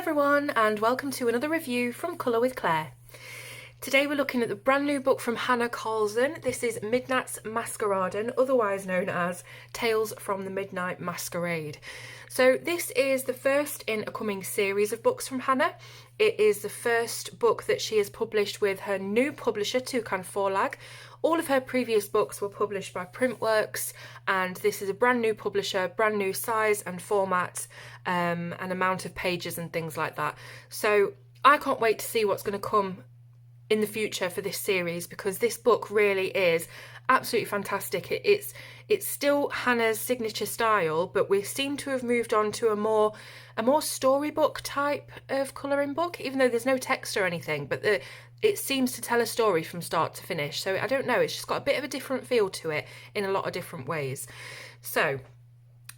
everyone, and welcome to another review from Colour with Claire. Today we're looking at the brand new book from Hanna Karlzon. This is Midnatts Maskeraden, otherwise known as Tales from the Midnight Masquerade. So this is the first in a coming series of books from Hanna. It is the first book that she has published with her new publisher, Toucan Forlag. All of her previous books were published by Printworks, and this is a brand new publisher, brand new size and format, and amount of pages and things like that. So I can't wait to see what's going to come in the future for this series, because this book really is absolutely fantastic. It's still Hanna's signature style, but we seem to have moved on to a more storybook type of colouring book, even though there's no text or anything, but it seems to tell a story from start to finish. So I don't know, it's just got a bit of a different feel to it in a lot of different ways. So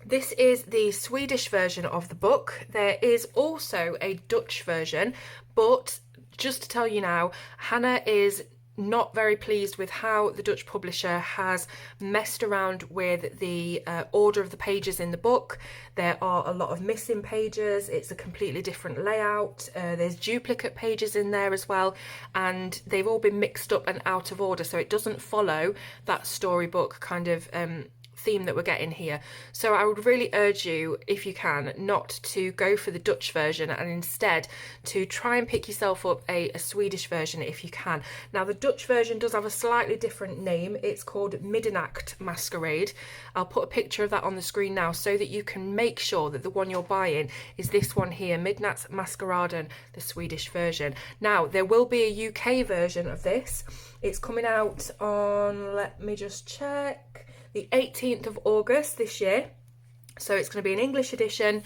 this is the Swedish version of the book. There is also a Dutch version, but just to tell you now, Hanna is not very pleased with how the Dutch publisher has messed around with the order of the pages in the book. There are a lot of missing pages. It's a completely different layout. There's duplicate pages in there as well, and they've all been mixed up and out of order, so it doesn't follow that storybook kind of theme that we're getting here. So I would really urge you, if you can, not to go for the Dutch version, and instead to try and pick yourself up a Swedish version if you can. Now the Dutch version does have a slightly different name. It's called Midnatts Maskeraden. I'll put a picture of that on the screen now so that you can make sure that the one you're buying is this one here, Midnatts Maskeraden, the Swedish version. Now there will be a UK version of this. It's coming out on, let me just check, the 18th of August this year. So it's going to be an English edition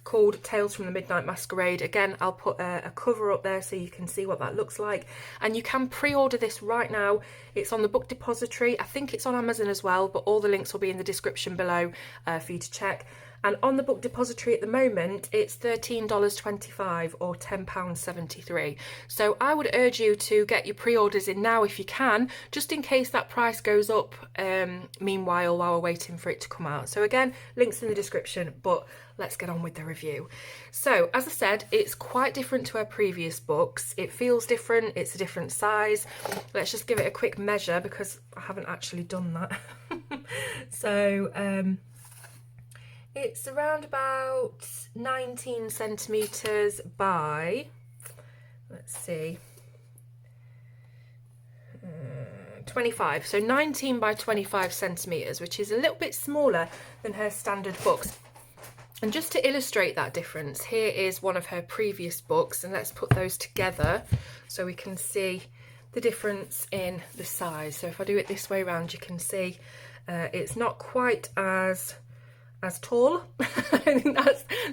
called Tales from the Midnight Masquerade. Again, I'll put a cover up there so you can see what that looks like. And you can pre-order this right now. It's on the Book Depository. I think it's on Amazon as well, but all the links will be in the description below for you to check. And on the Book Depository at the moment, it's $13.25 or £10.73. So I would urge you to get your pre-orders in now if you can, just in case that price goes up meanwhile while we're waiting for it to come out. So again, links in the description, but let's get on with the review. So as I said, it's quite different to our previous books. It feels different, it's a different size. Let's just give it a quick measure because I haven't actually done that. So it's around about 19 centimetres by, let's see, 25. So 19 by 25 centimetres, which is a little bit smaller than her standard books. And just to illustrate that difference, here is one of her previous books, and let's put those together so we can see the difference in the size. So if I do it this way around, you can see it's not quite as tall. I think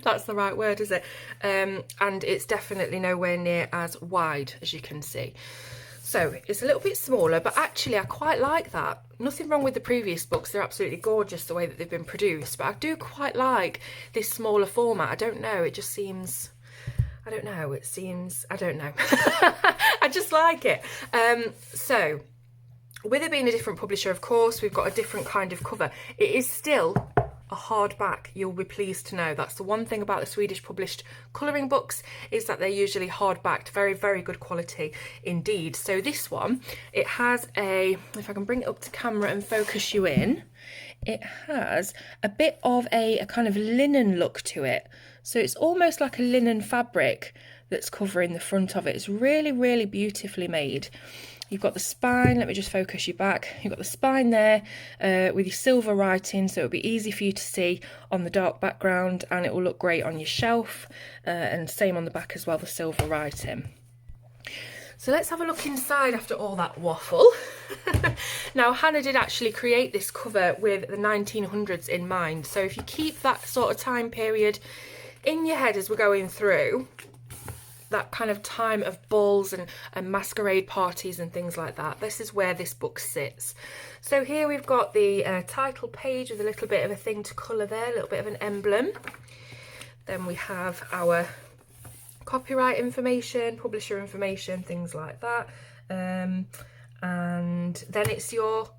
that's the right word, is it? And it's definitely nowhere near as wide, as you can see. So it's a little bit smaller, but actually I quite like that. Nothing wrong with the previous books, they're absolutely gorgeous the way that they've been produced, but I do quite like this smaller format. I don't know, it just seems, I don't know, it seems, I don't know. I just like it. So with it being a different publisher, of course, we've got a different kind of cover. It is still a hardback, you'll be pleased to know. That's the one thing about the Swedish published colouring books, is that they're usually hardbacked, very, very good quality indeed. So this one, it has a, if I can bring it up to camera and focus you in, it has a bit of a kind of linen look to it. So it's almost like a linen fabric that's covering the front of it. It's really, really beautifully made. You've got the spine, let me just focus you back. You've got the spine there with your silver writing, so it'll be easy for you to see on the dark background, and it will look great on your shelf, and same on the back as well, the silver writing. So let's have a look inside after all that waffle. Now Hanna did actually create this cover with the 1900s in mind, so if you keep that sort of time period in your head as we're going through, that kind of time of balls and masquerade parties and things like that, this is where this book sits. So here we've got the title page with a little bit of a thing to colour there, a little bit of an emblem. Then we have our copyright information, publisher information, things like that. And then it's your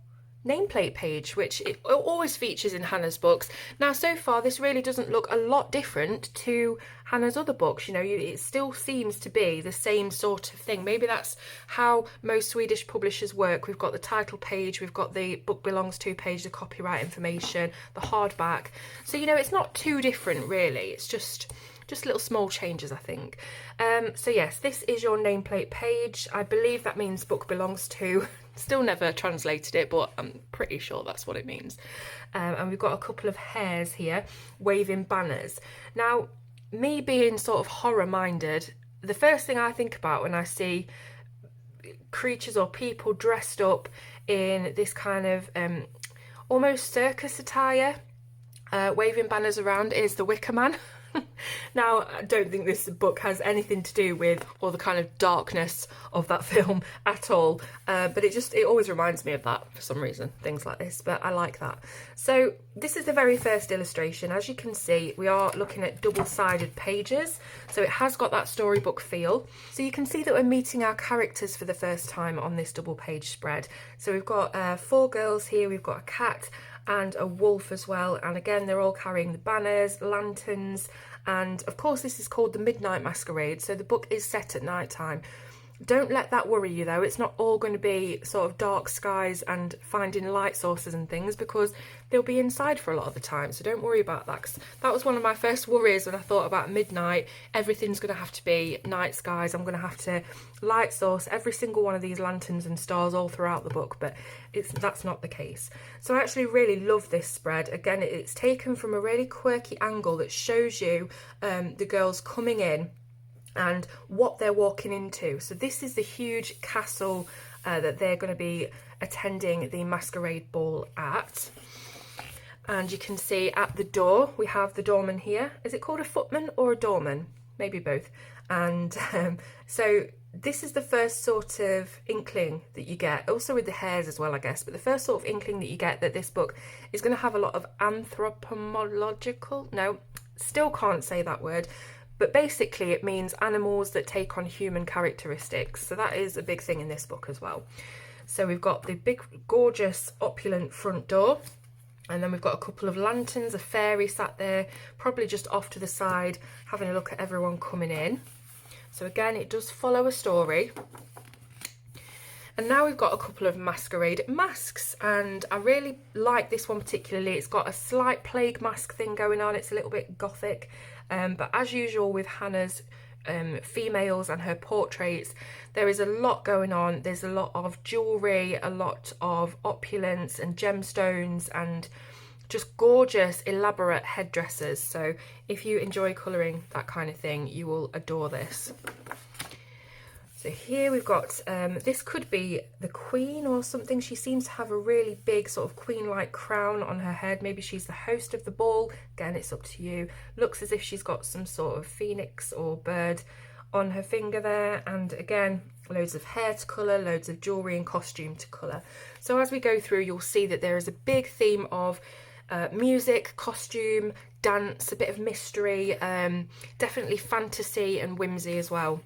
nameplate page, which it always features in Hannah's books. Now, so far, this really doesn't look a lot different to Hannah's other books. You know, it still seems to be the same sort of thing. Maybe that's how most Swedish publishers work. We've got the title page, we've got the book belongs to page, the copyright information, the hardback. So, you know, it's not too different, really. It's just little small changes, I think. So yes, this is your nameplate page. I believe that means book belongs to. Still never translated it, but I'm pretty sure that's what it means. And we've got a couple of hares here waving banners. Now, me being sort of horror minded, the first thing I think about when I see creatures or people dressed up in this kind of almost circus attire, waving banners around, is the Wicker Man. Now, I don't think this book has anything to do with all the kind of darkness of that film at all, but it always reminds me of that for some reason, things like this, but I like that. So this is the very first illustration. As you can see, we are looking at double-sided pages, so it has got that storybook feel. So you can see that we're meeting our characters for the first time on this double page spread. So we've got 4 girls here, we've got a cat and a wolf as well, and again they're all carrying the banners, lanterns, and of course this is called the Midnight Masquerade, so the book is set at night time. Don't let that worry you though. It's not all going to be sort of dark skies and finding light sources and things, because they'll be inside for a lot of the time, so don't worry about that, 'cause that was one of my first worries when I thought about midnight. Everything's going to have to be night skies. I'm going to have to light source every single one of these lanterns and stars all throughout the book, but that's not the case. So I actually really love this spread. Again, it's taken from a really quirky angle that shows you the girls coming in and what they're walking into. So this is the huge castle that they're going to be attending the masquerade ball at. And you can see at the door, we have the doorman here. Is it called a footman or a doorman? Maybe both. And so this is the first sort of inkling that you get, also with the hares as well, I guess, but the first sort of inkling that you get that this book is going to have a lot of anthropomological, no, still can't say that word, but basically it means animals that take on human characteristics. So that is a big thing in this book as well. So we've got the big, gorgeous, opulent front door. And then we've got a couple of lanterns, a fairy sat there, probably just off to the side, having a look at everyone coming in. So again, it does follow a story. And now we've got a couple of masquerade masks, and I really like this one particularly. It's got a slight plague mask thing going on. It's a little bit gothic, but as usual with Hannah's females and her portraits, there is a lot going on. There's a lot of jewellery, a lot of opulence and gemstones and just gorgeous, elaborate headdresses. So if you enjoy colouring that kind of thing, you will adore this. So here we've got, this could be the Queen or something. She seems to have a really big sort of queen-like crown on her head. Maybe she's the host of the ball. Again, it's up to you. Looks as if she's got some sort of phoenix or bird on her finger there. And again, loads of hair to colour, loads of jewellery and costume to colour. So as we go through, you'll see that there is a big theme of music, costume, dance, a bit of mystery, definitely fantasy and whimsy as well.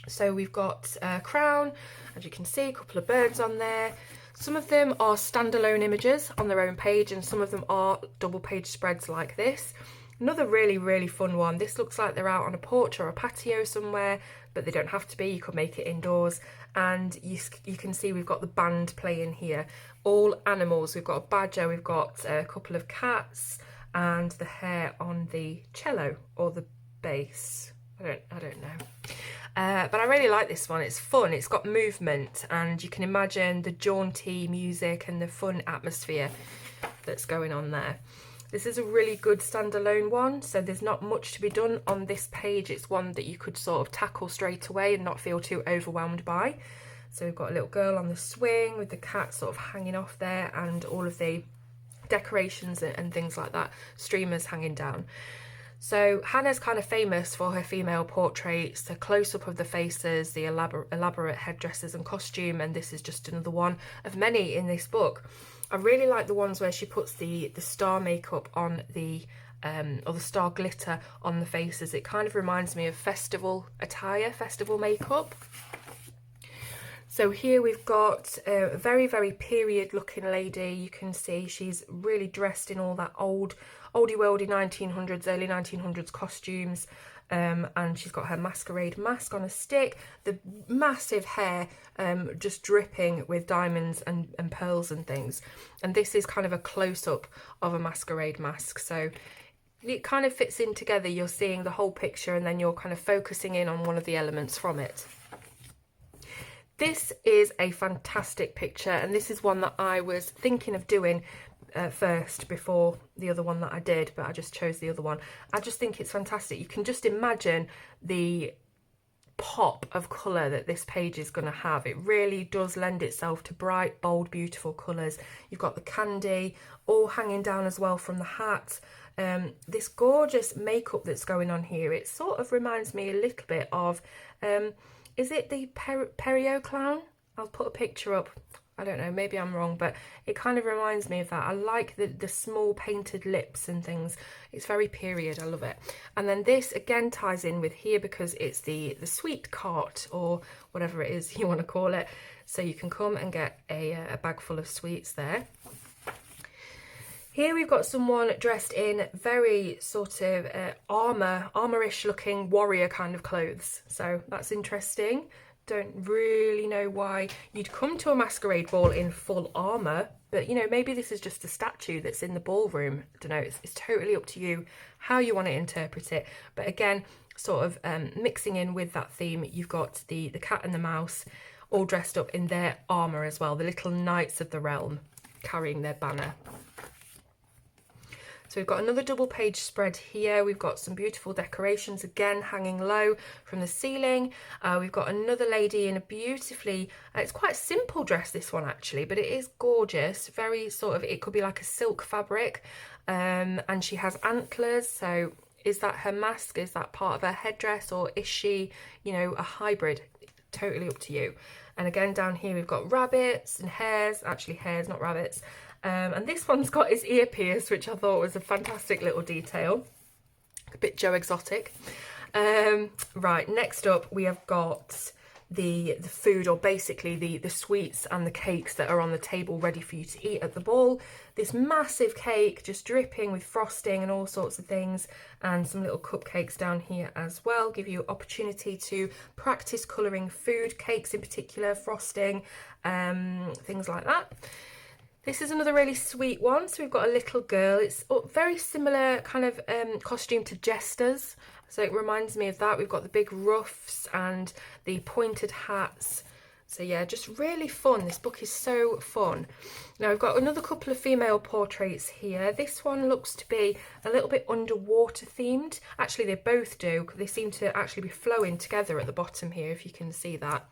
So we've got a crown, as you can see, a couple of birds on there. Some of them are standalone images on their own page, and some of them are double page spreads like this. Another really, really fun one. This looks like they're out on a porch or a patio somewhere, but they don't have to be. You could make it indoors. And you can see we've got the band playing here. All animals. We've got a badger, we've got a couple of cats, and the hare on the cello or the bass. I don't know. But I really like this one. It's fun, it's got movement, and you can imagine the jaunty music and the fun atmosphere that's going on there. This is a really good standalone one, so there's not much to be done on this page. It's one that you could sort of tackle straight away and not feel too overwhelmed by. So we've got a little girl on the swing with the cat sort of hanging off there, and all of the decorations and things like that, streamers hanging down. So Hannah's kind of famous for her female portraits, the close-up of the faces, the elaborate headdresses and costume, and this is just another one of many in this book. I really like the ones where she puts the star makeup on the, or the star glitter on the faces. It kind of reminds me of festival attire, festival makeup. So here we've got a very, very period looking lady. You can see she's really dressed in all that oldie worldy 1900s, early 1900s costumes. And she's got her masquerade mask on a stick, the massive hair just dripping with diamonds and pearls and things. And this is kind of a close-up of a masquerade mask. So it kind of fits in together. You're seeing the whole picture and then you're kind of focusing in on one of the elements from it. This is a fantastic picture, and this is one that I was thinking of doing first before the other one that I did, but I just chose the other one. I just think it's fantastic. You can just imagine the pop of colour that this page is going to have. It really does lend itself to bright, bold, beautiful colours. You've got the candy all hanging down as well from the hat. This gorgeous makeup that's going on here, it sort of reminds me a little bit of is it the Perio clown? I'll put a picture up. I don't know, maybe I'm wrong, but it kind of reminds me of that. I like the small painted lips and things. It's very period, I love it. And then this again ties in with here because it's the sweet cart, or whatever it is you want to call it. So you can come and get a bag full of sweets there. Here we've got someone dressed in very sort of armour-ish looking warrior kind of clothes. So that's interesting. Don't really know why you'd come to a masquerade ball in full armour, but you know, maybe this is just a statue that's in the ballroom. I don't know, it's totally up to you how you want to interpret it. But again, sort of mixing in with that theme, you've got the cat and the mouse all dressed up in their armour as well, the little knights of the realm carrying their banner. So we've got another double page spread here. We've got some beautiful decorations again hanging low from the ceiling. We've got another lady in a beautifully, it's quite a simple dress, this one actually, but it is gorgeous. Very sort of, it could be like a silk fabric, and she has antlers. So is that her mask? Is that part of her headdress, or is she, you know, a hybrid? Totally up to you. And again down here we've got rabbits and hares, actually hares, not rabbits. And this one's got his ear pierced, which I thought was a fantastic little detail. A bit Joe Exotic. Right, next up we have got the food, or basically the sweets and the cakes that are on the table ready for you to eat at the ball. This massive cake just dripping with frosting and all sorts of things, and some little cupcakes down here as well. Give you opportunity to practice colouring food, cakes in particular, frosting, things like that. This is another really sweet one. So we've got a little girl. It's very similar kind of costume to Jester's. So it reminds me of that. We've got the big ruffs and the pointed hats. So yeah, just really fun. This book is so fun. Now we've got another couple of female portraits here. This one looks to be a little bit underwater themed. Actually, they both do. They seem to actually be flowing together at the bottom here, if you can see that.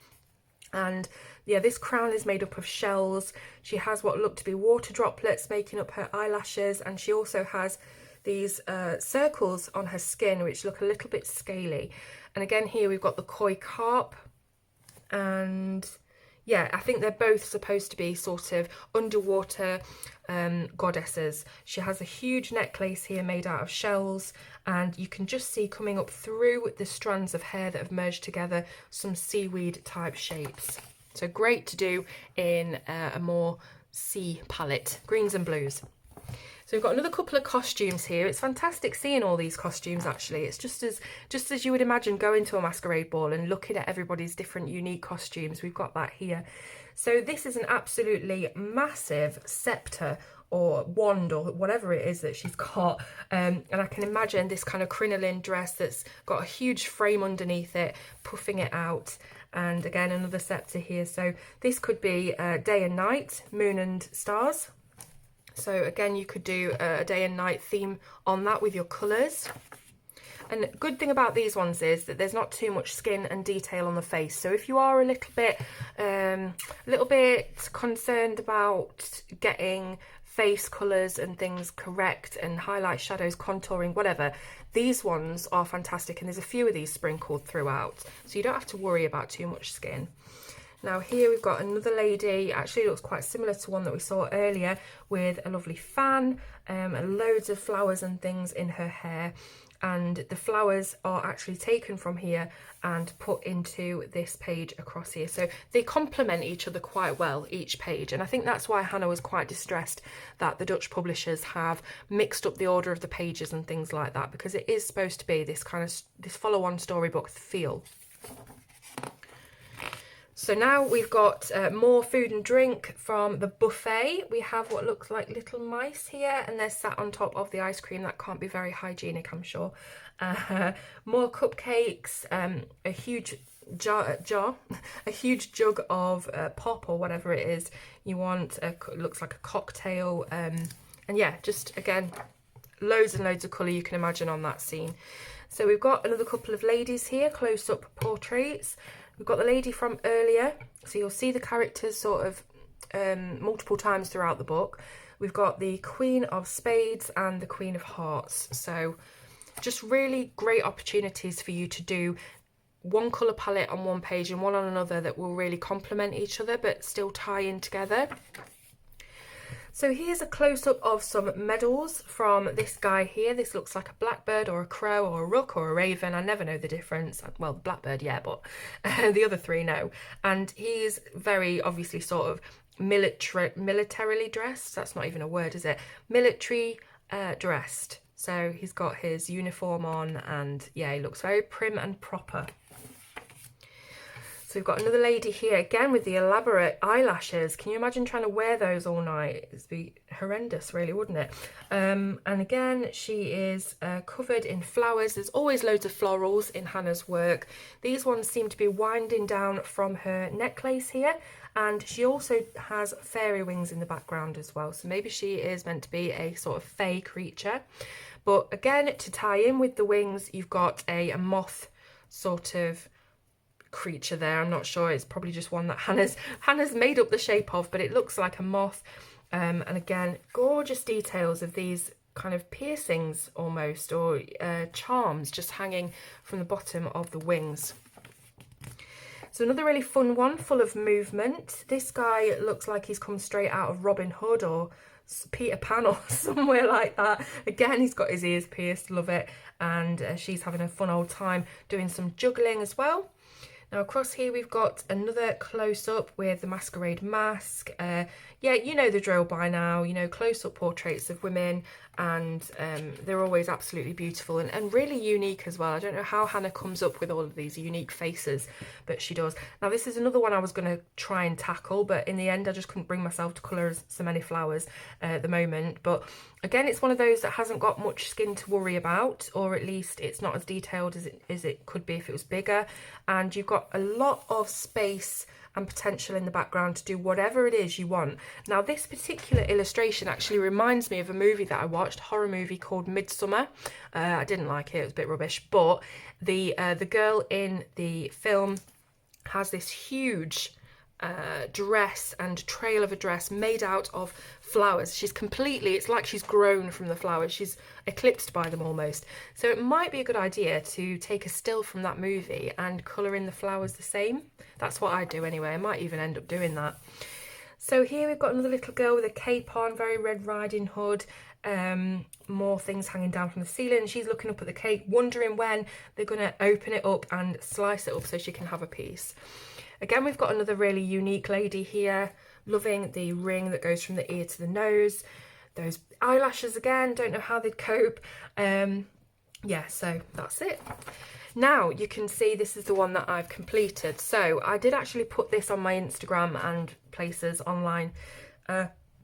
And yeah, this crown is made up of shells. She has what look to be water droplets making up her eyelashes, and she also has these circles on her skin which look a little bit scaly. And again here we've got the koi carp, and yeah, I think they're both supposed to be sort of underwater goddesses. She has a huge necklace here made out of shells, and you can just see coming up through the strands of hair that have merged together some seaweed type shapes. So great to do in a more sea palette, greens and blues. So we've got another couple of costumes here. It's fantastic seeing all these costumes actually. It's just as you would imagine going to a masquerade ball and looking at everybody's different unique costumes. We've got that here. So this is an absolutely massive scepter or wand or whatever it is that she's got. And I can imagine this kind of crinoline dress that's got a huge frame underneath it, puffing it out. And again, another scepter here. So this could be day and night, moon and stars. So again, you could do a day and night theme on that with your colours. And good thing about these ones is that there's not too much skin and detail on the face. So if you are a little bit concerned about getting face colours and things correct and highlight, shadows, contouring, whatever, these ones are fantastic. And there's a few of these sprinkled throughout, so you don't have to worry about too much skin. Now here we've got another lady, actually looks quite similar to one that we saw earlier, with a lovely fan and loads of flowers and things in her hair. and the flowers are actually taken from here and put into this page across here. So they complement each other quite well, each page, and I think that's why Hanna was quite distressed that the Dutch publishers have mixed up the order of the pages and things like that, because it is supposed to be this kind of this follow-on storybook feel. So now we've got more food and drink from the buffet. We have what looks like little mice here, and they're sat on top of the ice cream. That can't be very hygienic, I'm sure. More cupcakes, a huge a huge jug of pop or whatever it is you want. Looks like a cocktail, and yeah, just again, loads and loads of colour you can imagine on that scene. So we've got another couple of ladies here, close-up portraits. We've got the lady from earlier, so you'll see the characters sort of multiple times throughout the book. We've got the Queen of Spades and the Queen of Hearts. So just really great opportunities for you to do one colour palette on one page and one on another that will really complement each other but still tie in together. So here's a close-up of some medals from this guy here. This looks like a blackbird or a crow or a rook or a raven. I never know the difference. Well, the blackbird, yeah, but the other three, no. And he's very obviously sort of militarily dressed. That's not even a word, is it? Military dressed. So he's got his uniform on, and yeah, he looks very prim and proper. So we've got another lady here, again with the elaborate eyelashes. Can you imagine trying to wear those all night? It'd be horrendous, really, wouldn't it? And again, she is covered in flowers. There's always loads of florals in Hanna's work. These ones seem to be winding down from her necklace here. And she also has fairy wings in the background as well. So maybe she is meant to be a sort of fae creature. But again, to tie in with the wings, you've got a moth sort of creature there. I'm not sure, it's probably just one that Hanna's made up the shape of, but it looks like a moth. And again, gorgeous details of these kind of piercings almost, or charms just hanging from the bottom of the wings. So another really fun one, full of movement. This guy looks like he's come straight out of Robin Hood or Peter Pan or somewhere like that. Again, he's got his ears pierced, love it. And she's having a fun old time doing some juggling as well. Now across here we've got another close-up with the Masquerade mask. Yeah, you know the drill by now, you know, close-up portraits of women, and they're always absolutely beautiful and really unique as well. I don't know how Hanna comes up with all of these unique faces, but she does. Now this is another one I was going to try and tackle, but in the end I just couldn't bring myself to colour so many flowers at the moment. But again, it's one of those that hasn't got much skin to worry about, or at least it's not as detailed as it could be if it was bigger, and you've got a lot of space and potential in the background to do whatever it is you want. Now this particular illustration actually reminds me of a movie that I watched, a horror movie called Midsummer. I didn't like it, it was a bit rubbish, but the girl in the film has this huge dress and trail of a dress made out of flowers. She's completely, it's like she's grown from the flowers, she's eclipsed by them almost. So it might be a good idea to take a still from that movie and colour in the flowers the same. That's what I do anyway. I might even end up doing that. So here we've got another little girl with a cape on, very Red Riding Hood. More things hanging down from the ceiling. She's looking up at the cake, wondering when they're going to open it up and slice it up so she can have a piece. Again, we've got another really unique lady here, loving the ring that goes from the ear to the nose. Those eyelashes again, don't know how they'd cope. Yeah, so that's it. Now you can see this is the one that I've completed. So I did actually put this on my Instagram and places online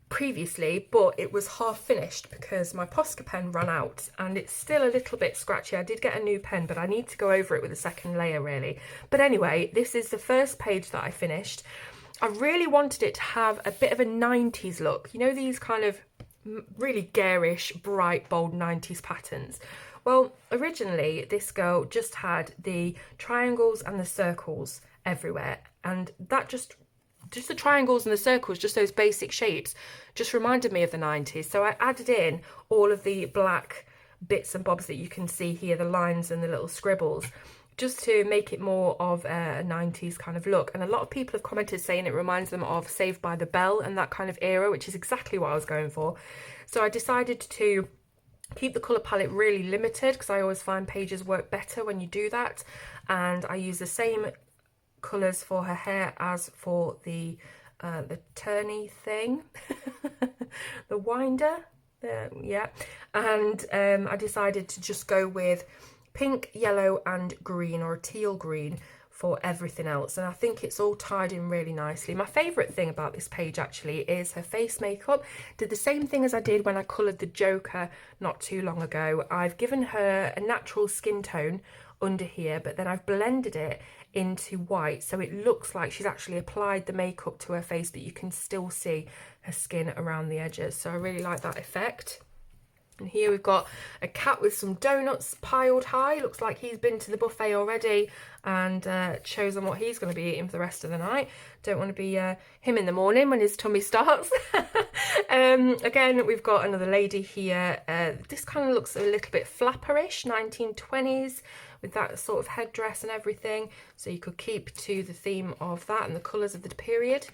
previously, but it was half finished because my Posca pen ran out and it's still a little bit scratchy. I did get a new pen, but I need to go over it with a second layer really. But anyway, this is the first page that I finished. I really wanted it to have a bit of a 90s look. You know, these kind of really garish, bright, bold 90s patterns. Well, originally this girl just had the triangles and the circles everywhere, and that just the triangles and the circles, just those basic shapes, just reminded me of the 90s. So I added in all of the black bits and bobs that you can see here, the lines and the little scribbles, just to make it more of a 90s kind of look. And a lot of people have commented saying it reminds them of Saved by the Bell and that kind of era, which is exactly what I was going for. So I decided to Keep the colour palette really limited because I always find pages work better when you do that. And I use the same colours for her hair as for the turny thing, the winder, yeah. And I decided to just go with pink, yellow and green, or a teal green, for everything else, and I think it's all tied in really nicely. My favourite thing about this page actually is her face makeup. Did the same thing as I did when I coloured the Joker not too long ago. I've given her a natural skin tone under here, but then I've blended it into white, so it looks like she's actually applied the makeup to her face, but you can still see her skin around the edges. So I really like that effect. And here we've got a cat with some donuts piled high. Looks like he's been to the buffet already and chosen what he's going to be eating for the rest of the night. Don't want to be him in the morning when his tummy starts. Again, we've got another lady here. This kind of looks a little bit flapperish, 1920s, with that sort of headdress and everything. So you could keep to the theme of that and the colours of the period.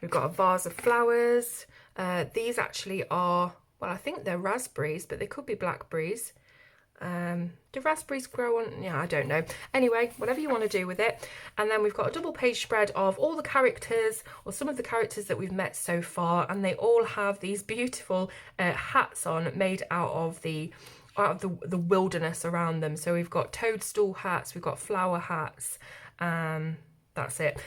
We've got a vase of flowers. These actually are... well, I think they're raspberries, but they could be blackberries. Do raspberries grow on? Yeah, I don't know. Anyway, whatever you want to do with it. And then we've got a double page spread of all the characters, or some of the characters that we've met so far, and they all have these beautiful hats on, made out of the wilderness around them. So we've got toadstool hats, we've got flower hats. That's it.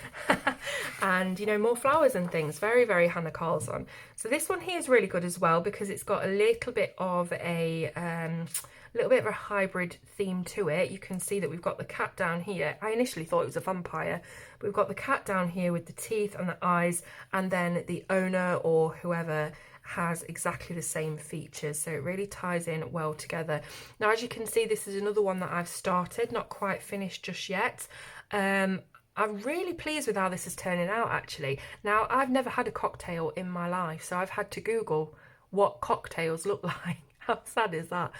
And, you know, more flowers and things. Very, very Hanna Karlzon. So this one here is really good as well, because it's got a little bit of a hybrid theme to it. You can see that we've got the cat down here. I initially thought it was a vampire, but we've got the cat down here with the teeth and the eyes, and then the owner or whoever has exactly the same features, so it really ties in well together. Now, as you can see, this is another one that I've started, not quite finished just yet. I'm really pleased with how this is turning out, actually. Now, I've never had a cocktail in my life, so I've had to Google what cocktails look like. How sad is that?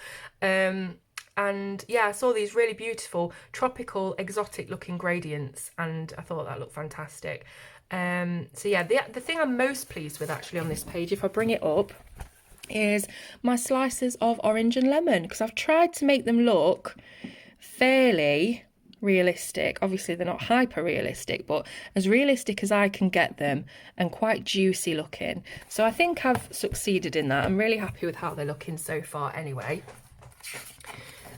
And yeah, I saw these really beautiful, tropical, exotic looking gradients, and I thought that looked fantastic. So yeah, the thing I'm most pleased with actually on this page, if I bring it up, is my slices of orange and lemon, because I've tried to make them look fairly realistic. Obviously they're not hyper realistic, but as realistic as I can get them, and quite juicy looking. So I think I've succeeded in that. I'm really happy with how they're looking so far anyway.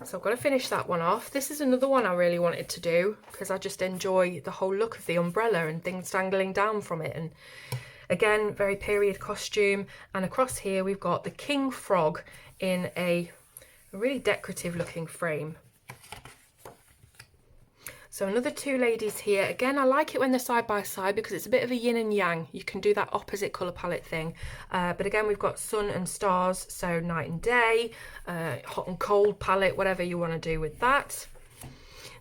So I've got to finish that one off. This is another one I really wanted to do because I just enjoy the whole look of the umbrella and things dangling down from it. And again, very period costume. And across here we've got the king frog in a really decorative looking frame. So another two ladies here. Again, I like it when they're side by side because it's a bit of a yin and yang. You can do that opposite colour palette thing. But again, we've got sun and stars, so night and day, hot and cold palette, whatever you want to do with that.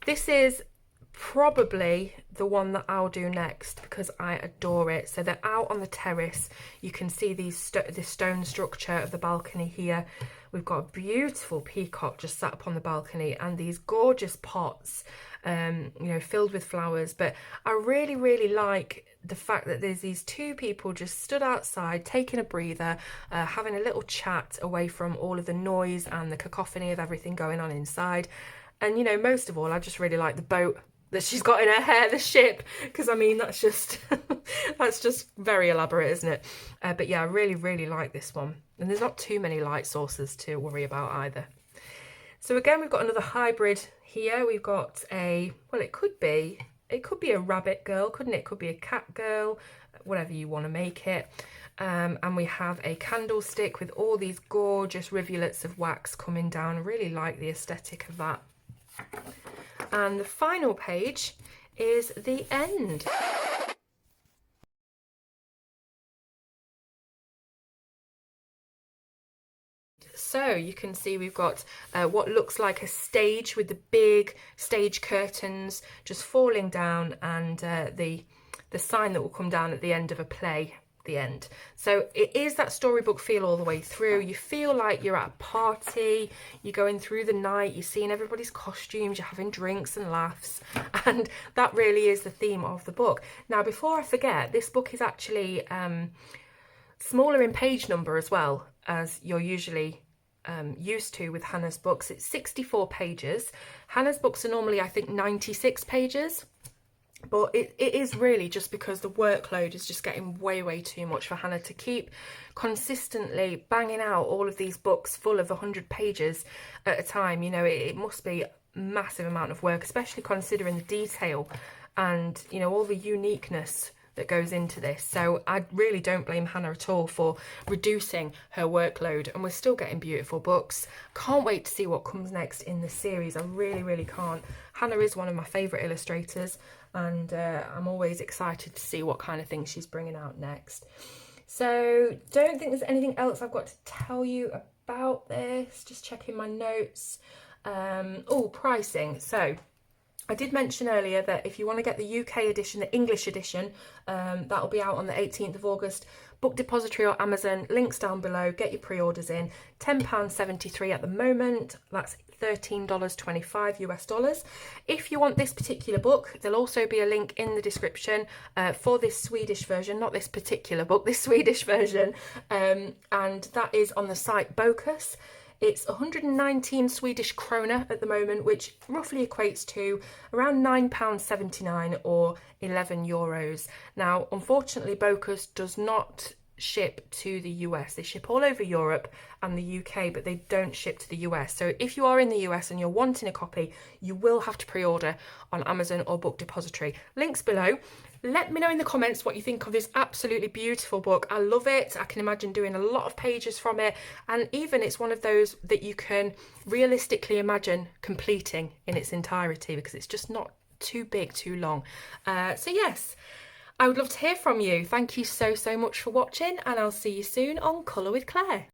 This is probably the one that I'll do next because I adore it. So they're out on the terrace. You can see this stone structure of the balcony here. We've got a beautiful peacock just sat up on the balcony and these gorgeous pots, you know, filled with flowers. But I really, really like the fact that there's these two people just stood outside taking a breather, having a little chat away from all of the noise and the cacophony of everything going on inside. And, you know, most of all, I just really like the boat that she's got in her hair, the ship, because I mean that's just that's just very elaborate, isn't it? But yeah, I really, really like this one, and there's not too many light sources to worry about either. So again, we've got another hybrid here. We've got a, well, it could be a rabbit girl, couldn't it? It could be a cat girl, whatever you want to make it. And we have a candlestick with all these gorgeous rivulets of wax coming down. I really like the aesthetic of that. And the final page is the end. So you can see we've got what looks like a stage with the big stage curtains just falling down, and the sign that will come down at the end of a play. The end. So it is that storybook feel all the way through. You feel like you're at a party, you're going through the night, you're seeing everybody's costumes, you're having drinks and laughs, and that really is the theme of the book. Now, before I forget, this book is actually smaller in page number as well as you're usually used to with Hannah's books. It's 64 pages. Hannah's books are normally, I think, 96 pages. But it is really just because the workload is just getting way too much for Hannah to keep consistently banging out all of these books full of 100 pages at a time. You know, it must be a massive amount of work, especially considering the detail and, you know, all the uniqueness that goes into this. So I really don't blame Hannah at all for reducing her workload, and we're still getting beautiful books. Can't wait to see what comes next in the series. I really can't. Hannah is one of my favourite illustrators, and I'm always excited to see what kind of things she's bringing out next. So don't think there's anything else I've got to tell you about this. Just checking my notes. Oh, pricing. So I did mention earlier that if you want to get the UK edition, the English edition, that'll be out on the 18th of August. Book Depository or Amazon, links down below. Get your pre-orders in. £10.73 at the moment. That's $13.25 US. If you want this particular book, there'll also be a link in the description for this Swedish version, not this particular book, this Swedish version, and that is on the site FAQS. It's 119 Swedish krona at the moment, which roughly equates to around £9.79 or €11. Now, unfortunately, FAQS does not ship to the US. They ship all over Europe and the UK, but they don't ship to the US. So if you are in the US and you're wanting a copy, you will have to pre-order on Amazon or Book Depository. Links below. Let me know in the comments what you think of this absolutely beautiful book. I love it. I can imagine doing a lot of pages from it. And even it's one of those that you can realistically imagine completing in its entirety, because it's just not too big, too long. So yes, I would love to hear from you. Thank you so much for watching, and I'll see you soon on Colour with Claire.